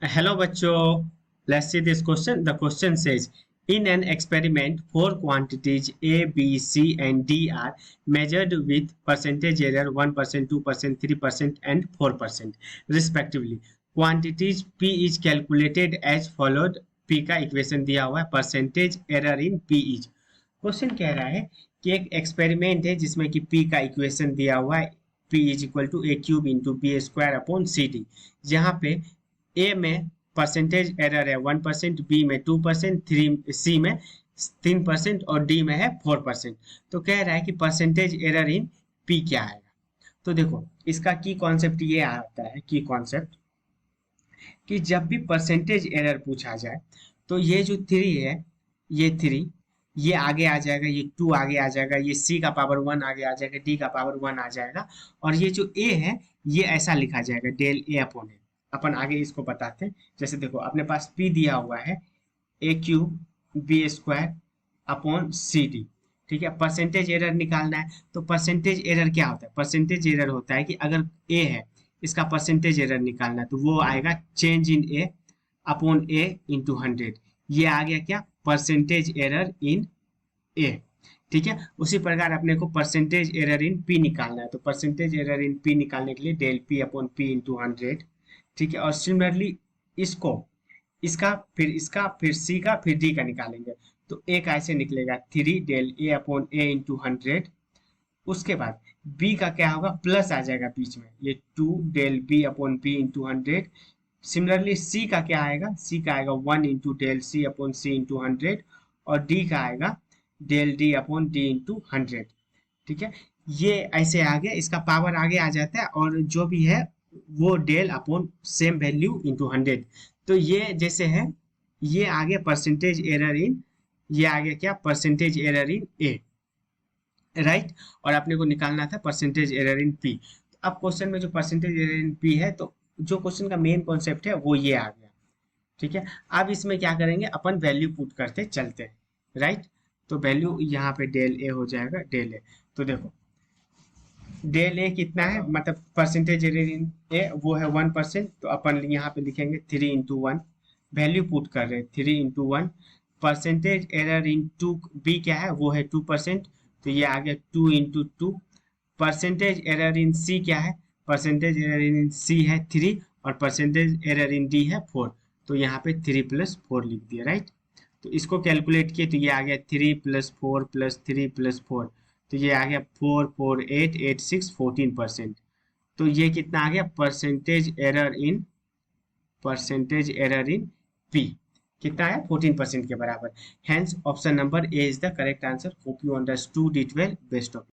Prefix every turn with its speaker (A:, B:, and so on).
A: Hello बच्चों, let's see this question. The question says, in an experiment, four quantities A, B, C, and D are measured with percentage error 1%, 2%, 3%, and 4% respectively. Quantities P is calculated as followed. P का equation दिया हुआ है, percentage error in P is. Question कह रहा है कि एक experiment है जिसमें कि P का इक्वेशन दिया हुआ है, P is equal to a cube into b square upon C d, जहाँ पे ए में परसेंटेज एरर है 1%, बी में 2%, थ्री सी में 3% और डी में है 4%. तो कह रहा है कि परसेंटेज एरर इन पी क्या आएगा. तो देखो इसका की कॉन्सेप्ट ये आता है, की कॉन्सेप्ट कि जब भी परसेंटेज एरर पूछा जाए तो ये जो थ्री है, ये थ्री, ये आगे आ जाएगा, ये टू आगे आ जाएगा, ये सी का पावर वन आगे आ जाएगा, डी का पावर वन आ जाएगा, और ये जो ए है ये ऐसा लिखा जाएगा डेल ए अपॉन ए. अपन आगे इसको बताते हैं. जैसे देखो अपने पास पी दिया हुआ है A cube B square upon C D. ठीक है, परसेंटेज एरर निकालना है. तो परसेंटेज एरर क्या होता है? परसेंटेज एरर होता है कि अगर ए है, इसका परसेंटेज एरर निकालना है तो वो आएगा change in A upon A into 100. ये आ गया क्या? परसेंटेज एरर इन ए. ठीक है, उसी प्रकार अपने को परसेंटेज एरर इन पी निकालना है. तो परसेंटेज एरर इन पी निकालने के लिए del P upon P into 100. ठीक है, और सिमिलरली इसको, इसका फिर सी का फिर डी का निकालेंगे. तो ए का ऐसे निकलेगा 3 del A upon A into 100. उसके बाद बी का क्या होगा? प्लस आ जाएगा बीच में, ये 2 del B upon B into 100. Similarly C का क्या आएगा? सी का आएगा 1 into del C upon C into 100. और डी का आएगा del D upon D into 100. ठीक है, ये ऐसे आ गया, इसका पावर आगे आ जाता है और जो भी है वो del upon same value into 100. तो ये जैसे है, ये आ गया परसेंटेज एरर इन, ये आ गया क्या? परसेंटेज एरर इन ए, राइट. और अपने को निकालना था परसेंटेज एरर इन पी. तो अब क्वेश्चन में जो परसेंटेज एरर इन पी है, तो जो क्वेश्चन का मेन कॉन्सेप्ट है वो ये आ गया. ठीक है, अब इसमें क्या करेंगे? अपन वैल्यू पुट करते चलते हैं, राइट. तो वैल्यू यहाँ पे डेल ए हो जाएगा, डेल ए. तो देखो डेल ए कितना है, मतलब परसेंटेज एरर इन ए वो है 1%. तो अपन यहाँ पे लिखेंगे 3 इंटू 1. वैल्यू पुट कर रहे हैं 3 into 1. Percentage error into b क्या है? वो है 2%. तो ये आ गया 2 इंटू 2. परसेंटेज एरर इन सी क्या है? परसेंटेज एरर इन सी है 3 और परसेंटेज एरर इन डी है 4. तो यहाँ पे 3 प्लस 4 लिख दिया, राइट. तो इसको कैलकुलेट किए तो ये आ गया 3 प्लस 4 प्लस 3 प्लस 4. तो ये आ गया 4 4 8 8 6 14%. तो ये कितना आ गया? परसेंटेज एरर इन पी कितना है? 14% के बराबर. Hence option number A is the correct answer. Hope you understood it well. Best of